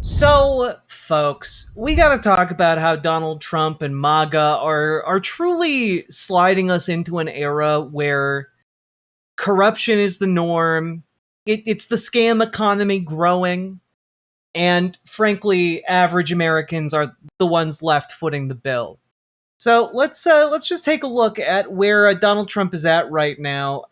So, folks, we got to talk about how Donald Trump and MAGA are truly sliding us into an era where corruption is the norm. It's the scam economy growing, and frankly, average Americans are the ones left footing the bill. So let's just take a look at where Donald Trump is at right now,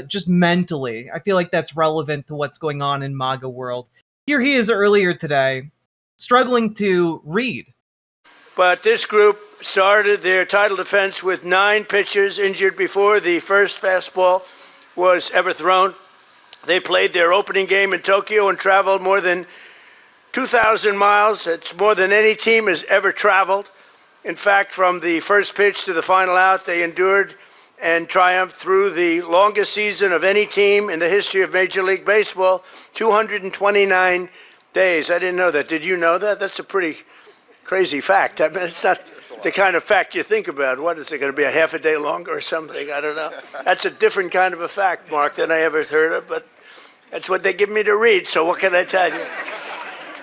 just mentally. I feel like that's relevant to what's going on in MAGA world. Here he is earlier today, struggling to read. But this group started their title defense with 9 pitchers injured before the first fastball was ever thrown. They played their opening game in Tokyo and traveled more than 2,000 miles. It's more than any team has ever traveled. In fact, from the first pitch to the final out, they endured and triumphed through the longest season of any team in the history of Major League Baseball, 229 days. I didn't know that. Did you know that? That's a pretty crazy fact. I mean, it's not the kind of fact you think about. What is it going to be, a half a day longer or something? I don't know. That's a different kind of a fact, Mark, than I ever heard of, but that's what they give me to read, so what can I tell you?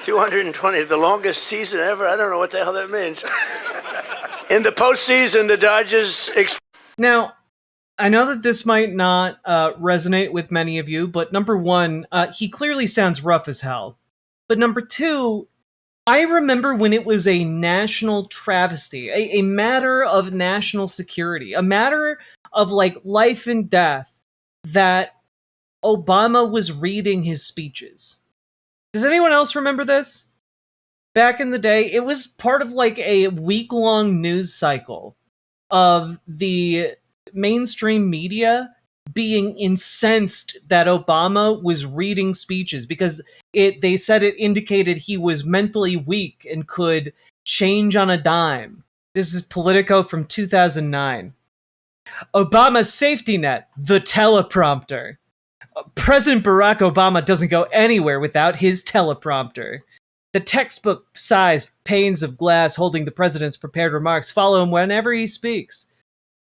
220, the longest season ever? I don't know what the hell that means. In the postseason, the Dodgers... Now, I know that this might not resonate with many of you, but number one, he clearly sounds rough as hell. But number two, I remember when it was a national travesty, a matter of national security, a matter of like life and death, that Obama was reading his speeches. Does anyone else remember this? Back in the day, it was part of like a week-long news cycle of the mainstream media being incensed that Obama was reading speeches because they said it indicated he was mentally weak and could change on a dime. This is Politico from 2009. Obama's safety net, the teleprompter. President Barack Obama doesn't go anywhere without his teleprompter. The textbook-sized panes of glass holding the president's prepared remarks follow him whenever he speaks.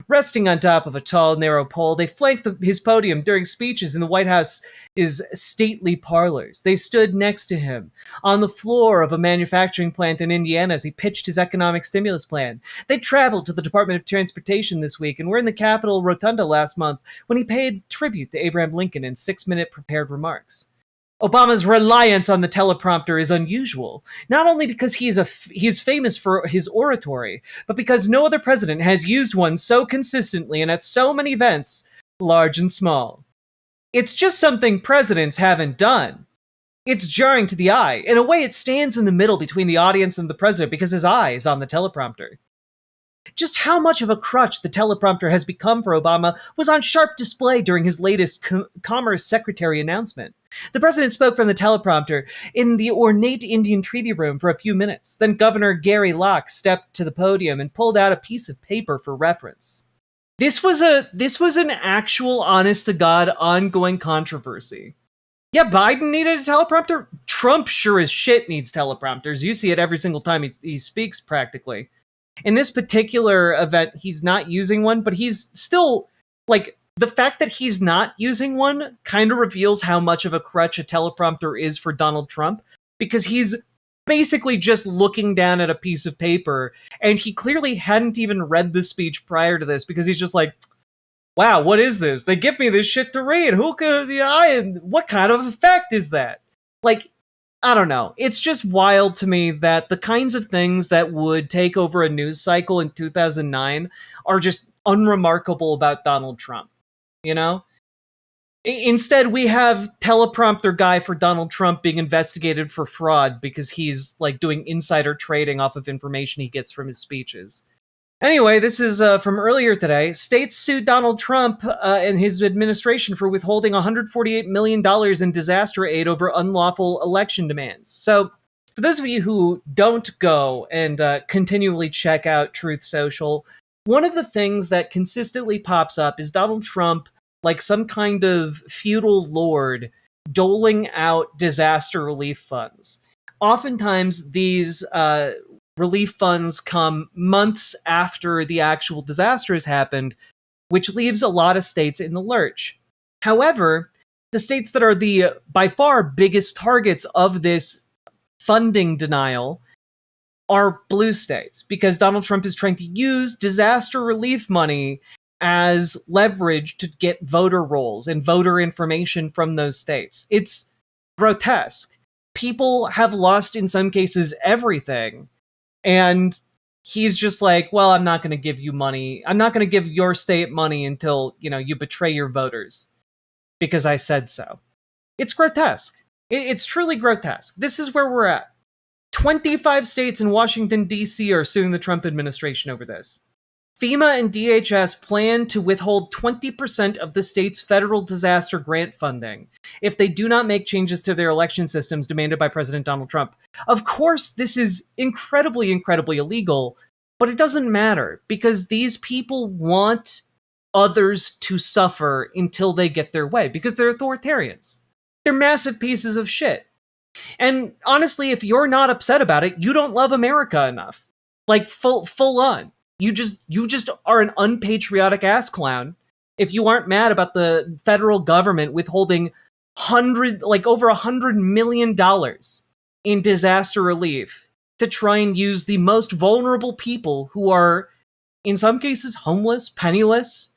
Resting on top of a tall, narrow pole, they flanked his podium during speeches in the White House's stately parlors. They stood next to him on the floor of a manufacturing plant in Indiana as he pitched his economic stimulus plan. They traveled to the Department of Transportation this week and were in the Capitol Rotunda last month when he paid tribute to Abraham Lincoln in 6-minute prepared remarks. Obama's reliance on the teleprompter is unusual, not only because he is famous for his oratory, but because no other president has used one so consistently and at so many events, large and small. It's just something presidents haven't done. It's jarring to the eye. In a way, it stands in the middle between the audience and the president because his eye is on the teleprompter. Just how much of a crutch the teleprompter has become for Obama was on sharp display during his latest Commerce Secretary announcement. The president spoke from the teleprompter in the ornate Indian Treaty Room for a few minutes. Then Governor Gary Locke stepped to the podium and pulled out a piece of paper for reference. This was an actual, honest-to-God, ongoing controversy. Yeah, Biden needed a teleprompter. Trump sure as shit needs teleprompters. You see it every single time he speaks, practically. In this particular event, he's not using one, but he's still, like, the fact that he's not using one kind of reveals how much of a crutch a teleprompter is for Donald Trump, because he's basically just looking down at a piece of paper, and he clearly hadn't even read the speech prior to this, because he's just like, wow, what is this? They give me this shit to read. What kind of effect is that? Like, I don't know. It's just wild to me that the kinds of things that would take over a news cycle in 2009 are just unremarkable about Donald Trump, you know? Instead, we have teleprompter guy for Donald Trump being investigated for fraud because he's, like, doing insider trading off of information he gets from his speeches. Anyway, this is from earlier today. States sued Donald Trump and his administration for withholding $148 million in disaster aid over unlawful election demands. So, for those of you who don't go and continually check out Truth Social, one of the things that consistently pops up is Donald Trump, like some kind of feudal lord, doling out disaster relief funds. Oftentimes, these relief funds come months after the actual disaster has happened, which leaves a lot of states in the lurch. However, the states that are the by far biggest targets of this funding denial are blue states, because Donald Trump is trying to use disaster relief money as leverage to get voter rolls and voter information from those states. It's grotesque. People have lost, in some cases, everything. And he's just like, well, I'm not going to give you money. I'm not going to give your state money until, you betray your voters because I said so. It's grotesque. It's truly grotesque. This is where we're at. 25 states in Washington, D.C. are suing the Trump administration over this. FEMA and DHS plan to withhold 20% of the state's federal disaster grant funding if they do not make changes to their election systems demanded by President Donald Trump. Of course, this is incredibly, incredibly illegal, but it doesn't matter because these people want others to suffer until they get their way because they're authoritarians. They're massive pieces of shit. And honestly, if you're not upset about it, you don't love America enough. Like full on. You just are an unpatriotic ass clown if you aren't mad about the federal government withholding over $100 million in disaster relief to try and use the most vulnerable people who are, in some cases, homeless, penniless,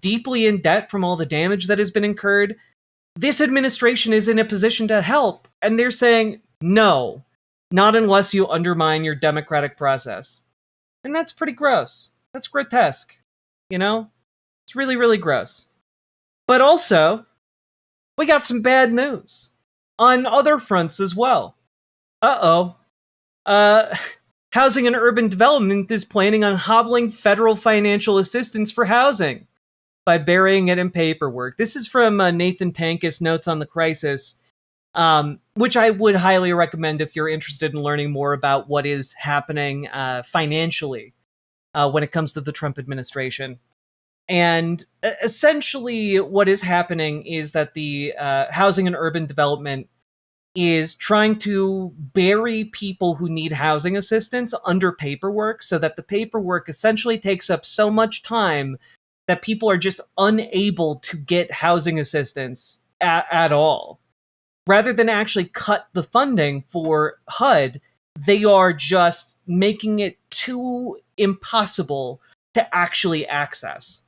deeply in debt from all the damage that has been incurred. This administration is in a position to help, and they're saying, no, not unless you undermine your democratic process. And that's pretty gross. That's grotesque. It's really, really gross. But also, we got some bad news on other fronts as well. Housing and Urban Development is planning on hobbling federal financial assistance for housing by burying it in paperwork. This is from Nathan Tankis' Notes on the Crisis, which I would highly recommend if you're interested in learning more about what is happening financially when it comes to the Trump administration. And essentially what is happening is that the Housing and Urban Development is trying to bury people who need housing assistance under paperwork so that the paperwork essentially takes up so much time that people are just unable to get housing assistance at all. Rather than actually cut the funding for HUD, they are just making it too impossible to actually access.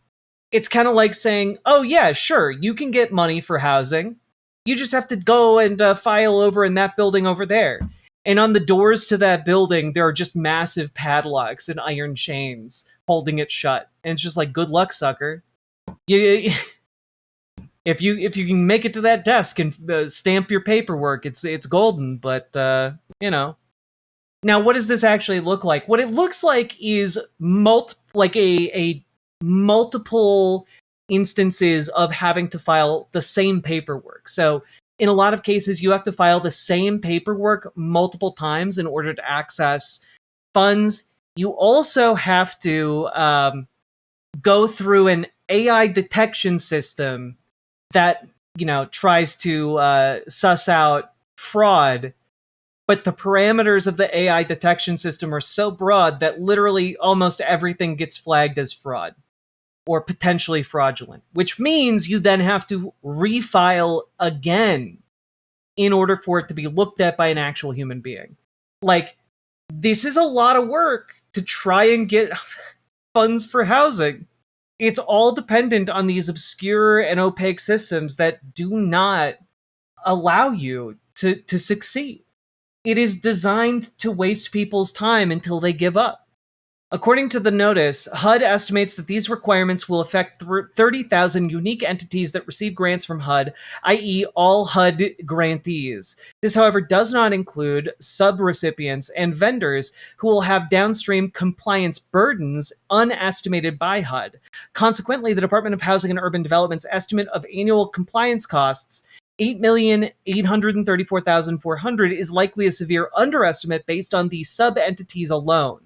It's kind of like saying, oh yeah, sure, you can get money for housing. You just have to go and file over in that building over there. And on the doors to that building, there are just massive padlocks and iron chains holding it shut. And it's just like, good luck, sucker. If you can make it to that desk and stamp your paperwork, it's golden. But Now, what does this actually look like? What it looks like is a multiple instances of having to file the same paperwork. So in a lot of cases, you have to file the same paperwork multiple times in order to access funds. You also have to go through an AI detection system that, tries to suss out fraud. But the parameters of the AI detection system are so broad that literally almost everything gets flagged as fraud or potentially fraudulent, which means you then have to refile again in order for it to be looked at by an actual human being. Like, this is a lot of work to try and get funds for housing. It's all dependent on these obscure and opaque systems that do not allow you to succeed. It is designed to waste people's time until they give up. According to the notice, HUD estimates that these requirements will affect 30,000 unique entities that receive grants from HUD, i.e. all HUD grantees. This, however, does not include subrecipients and vendors who will have downstream compliance burdens unestimated by HUD. Consequently, the Department of Housing and Urban Development's estimate of annual compliance costs, $8,834,400, is likely a severe underestimate based on the sub-entities alone.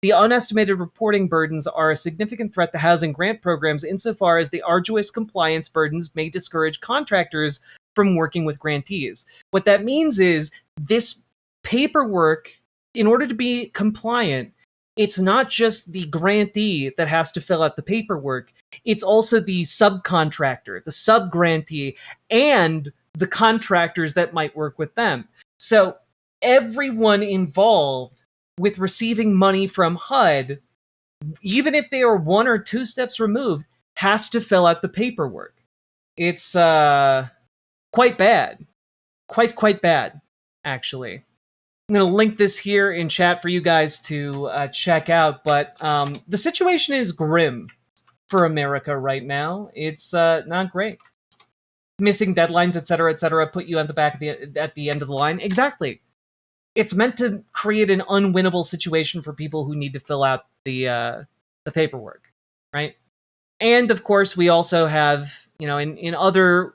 The unestimated reporting burdens are a significant threat to housing grant programs insofar as the arduous compliance burdens may discourage contractors from working with grantees. What that means is this paperwork, in order to be compliant, it's not just the grantee that has to fill out the paperwork. It's also the subcontractor, the sub-grantee, and the contractors that might work with them. So everyone involved with receiving money from HUD, even if they are 1 or 2 steps removed, has to fill out the paperwork. It's quite bad. Quite bad, actually. I'm going to link this here in chat for you guys to check out, but the situation is grim for America right now. It's not great. Missing deadlines, etc., put you at the end of the line. Exactly. It's meant to create an unwinnable situation for people who need to fill out the paperwork, right? And of course, we also have, in other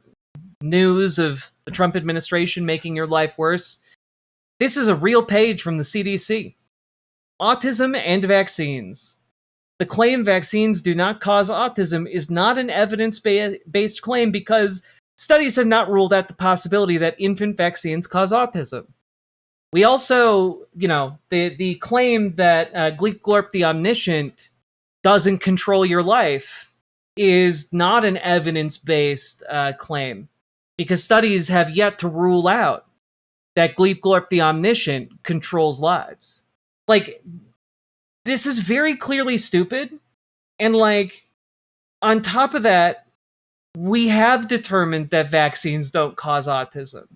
news of the Trump administration making your life worse, this is a real page from the CDC. Autism and vaccines. The claim vaccines do not cause autism is not an evidence-based claim because studies have not ruled out the possibility that infant vaccines cause autism. We also, the claim that Gleep Glorp the Omniscient doesn't control your life is not an evidence-based claim because studies have yet to rule out that Gleep Glorp the Omniscient controls lives. Like, this is very clearly stupid, and on top of that, we have determined that vaccines don't cause autism.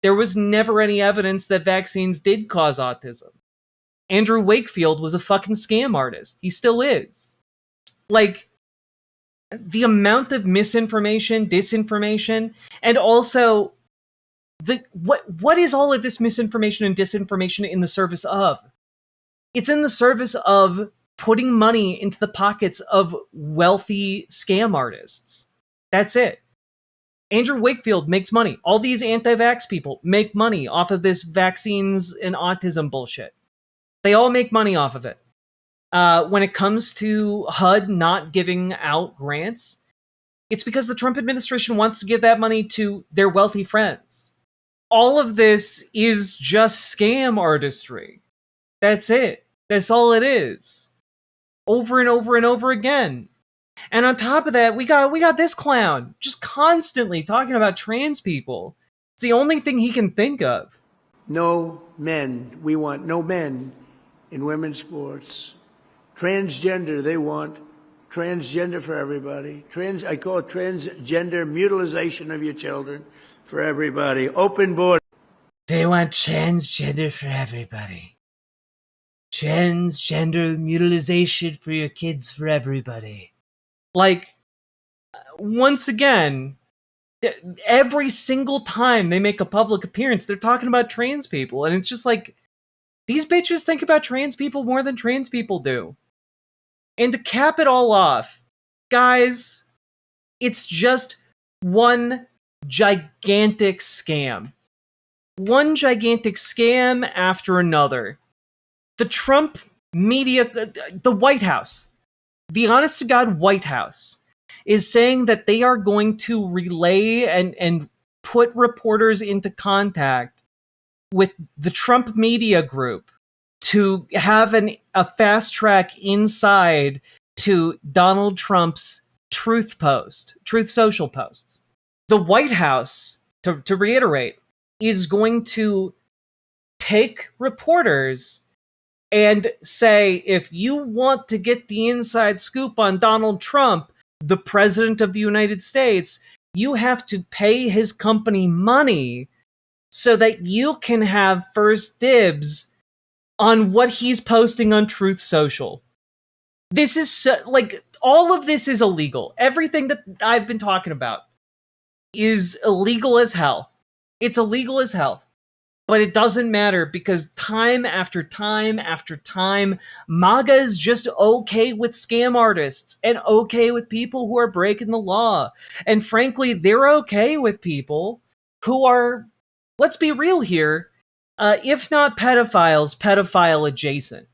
There was never any evidence that vaccines did cause autism. Andrew Wakefield was a fucking scam artist. He still is. The amount of misinformation, disinformation, and also what is all of this misinformation and disinformation in the service of? It's in the service of putting money into the pockets of wealthy scam artists. That's it. Andrew Wakefield makes money. All these anti-vax people make money off of this vaccines and autism bullshit. They all make money off of it. When it comes to HUD not giving out grants, it's because the Trump administration wants to give that money to their wealthy friends. All of this is just scam artistry. That's it. That's all it is. Over and over and over again. And on top of that, we got this clown just constantly talking about trans people. It's the only thing he can think of. No men. We want no men in women's sports. Transgender, they want transgender for everybody. I call it transgender mutilization of your children for everybody. Open border. They want transgender for everybody. Transgender mutilization for your kids for everybody. Once again, every single time they make a public appearance, they're talking about trans people. And it's just these bitches think about trans people more than trans people do. And to cap it all off, guys, it's just one gigantic scam. One gigantic scam after another. The Trump media, the White House, the honest-to-God White House, is saying that they are going to relay and put reporters into contact with the Trump media group to have a fast track inside to Donald Trump's Truth Social posts. The White House, to reiterate, is going to take reporters and say, if you want to get the inside scoop on Donald Trump, the president of the United States, you have to pay his company money so that you can have first dibs on what he's posting on Truth Social. This is all of this is illegal. Everything that I've been talking about is illegal as hell. It's illegal as hell. But it doesn't matter because time after time after time, MAGA is just okay with scam artists and okay with people who are breaking the law. And frankly, they're okay with people who are, let's be real here, if not pedophiles, pedophile adjacent.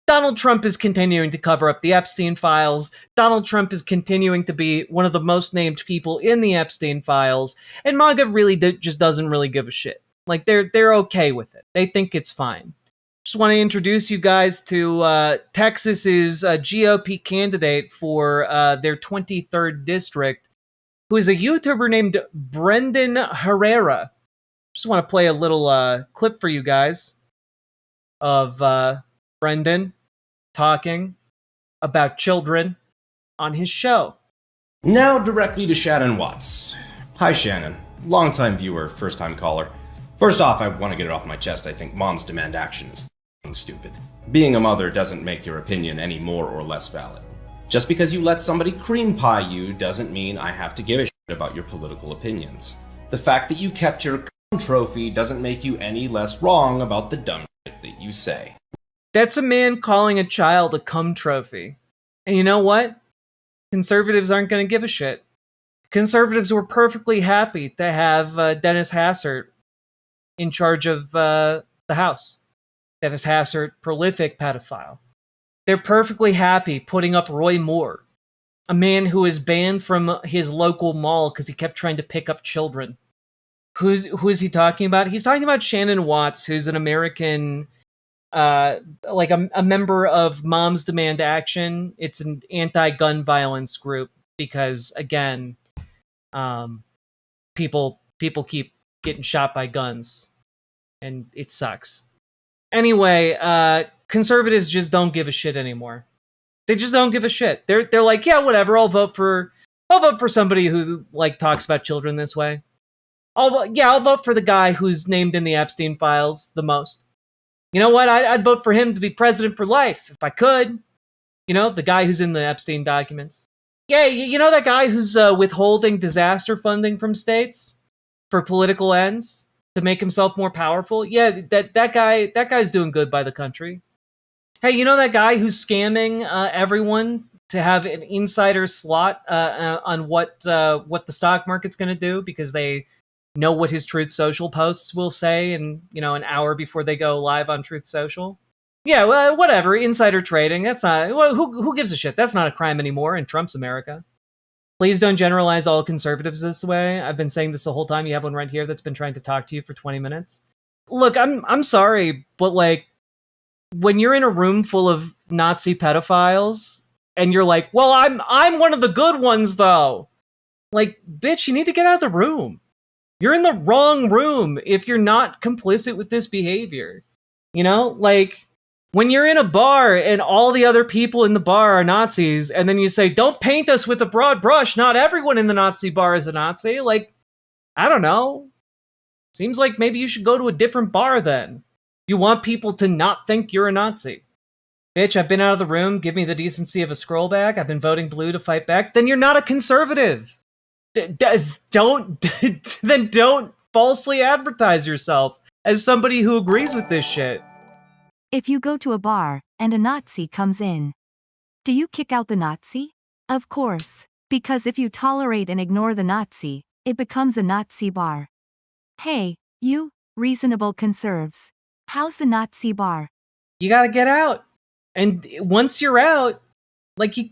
Donald Trump is continuing to cover up the Epstein files. Donald Trump is continuing to be one of the most named people in the Epstein files. And MAGA really just doesn't really give a shit. They're okay with it. They think it's fine. Just want to introduce you guys to Texas's GOP candidate for their 23rd district, who is a YouTuber named Brendan Herrera. Just want to play a little clip for you guys of Brendan talking about children on his show. Now directly to Shannon Watts. Hi Shannon, longtime viewer, first time caller. First off, I want to get it off my chest, I think moms demand action is stupid. Being a mother doesn't make your opinion any more or less valid. Just because you let somebody cream pie you doesn't mean I have to give a shit about your political opinions. The fact that you kept your trophy doesn't make you any less wrong about the dumb shit that you say. That's a man calling a child a cum trophy. And you know what? Conservatives aren't going to give a shit. Conservatives were perfectly happy to have Dennis Hassert in charge of the House. Dennis Hassert, prolific pedophile. They're perfectly happy putting up Roy Moore, a man who is banned from his local mall because he kept trying to pick up children. Who is he talking about? He's talking about Shannon Watts, who's an American, like a member of Moms Demand Action. It's an anti-gun violence group because, again, people keep getting shot by guns, and it sucks. Anyway, conservatives just don't give a shit anymore. They just don't give a shit. They're like, yeah, whatever. I'll vote for somebody who like talks about children this way. I'll vote for the guy who's named in the Epstein files the most. You know what? I'd vote for him to be president for life if I could. You know, the guy who's in the Epstein documents. Yeah, you know that guy who's withholding disaster funding from states for political ends to make himself more powerful? Yeah, that guy's doing good by the country. Hey, you know that guy who's scamming everyone to have an insider slot on what the stock market's going to do because they know what his Truth Social posts will say in, an hour before they go live on Truth Social? Yeah, well, whatever. Insider trading, that's not... Well, who gives a shit? That's not a crime anymore in Trump's America. Please don't generalize all conservatives this way. I've been saying this the whole time. You have one right here that's been trying to talk to you for 20 minutes. Look, I'm sorry, but like, when you're in a room full of Nazi pedophiles, and you're like, well, I'm one of the good ones, though. Like, bitch, you need to get out of the room. You're in the wrong room if you're not complicit with this behavior. Like, when you're in a bar and all the other people in the bar are Nazis, and then you say, don't paint us with a broad brush, not everyone in the Nazi bar is a Nazi. Like, I don't know. Seems like maybe you should go to a different bar then. You want people to not think you're a Nazi. Bitch, I've been out of the room. Give me the decency of a scroll back. I've been voting blue to fight back. Then you're not a conservative. Don't falsely advertise yourself as somebody who agrees with this shit. If you go to a bar and a Nazi comes in, do you kick out the Nazi? Of course, because if you tolerate and ignore the Nazi, it becomes a Nazi bar. Hey, you, reasonable conserves. How's the Nazi bar? You gotta get out. And once you're out, like, you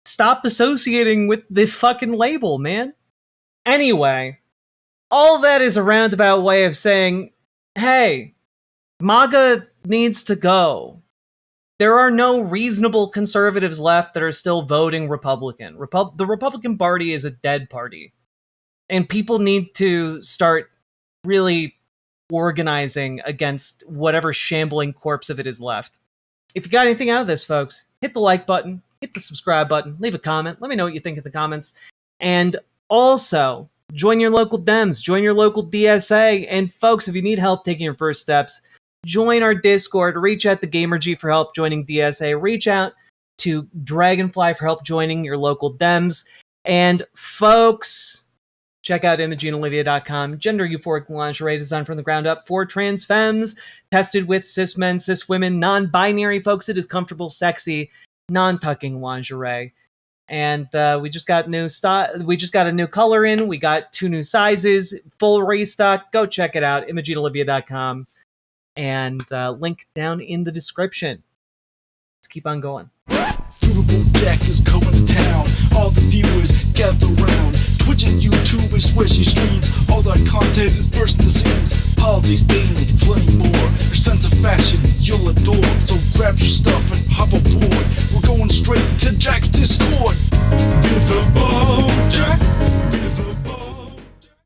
stop associating with the fucking label, man. Anyway, all that is a roundabout way of saying, hey, MAGA needs to go. There are no reasonable conservatives left that are still voting Republican. The Republican Party is a dead party. And people need to start really organizing against whatever shambling corpse of it is left. If you got anything out of this, folks, hit the like button, hit the subscribe button, leave a comment. Let me know what you think in the comments. And also, join your local Dems, join your local DSA. And folks, if you need help taking your first steps, join our Discord, reach out to GamerG for help joining DSA, reach out to Dragonfly for help joining your local Dems. And folks, check out ImogeneOlivia.com. Gender euphoric lingerie designed from the ground up for trans femmes, tested with cis men, cis women, non-binary folks. It is comfortable, sexy, non-tucking lingerie. And we just got a new color in. We got 2 new sizes, full restock. Go check it out, ImogeneOlivia.com. And link down in the description. Let's keep on going. Riverboat Jack is coming to town. All the viewers gather round. Twitch and YouTube is where she streams. All that content is bursting the scenes. Politics, gaming, and plenty more. Her sense of fashion you'll adore. So grab your stuff and hop aboard. We're going straight to Jack's Discord. Riverboat Jack.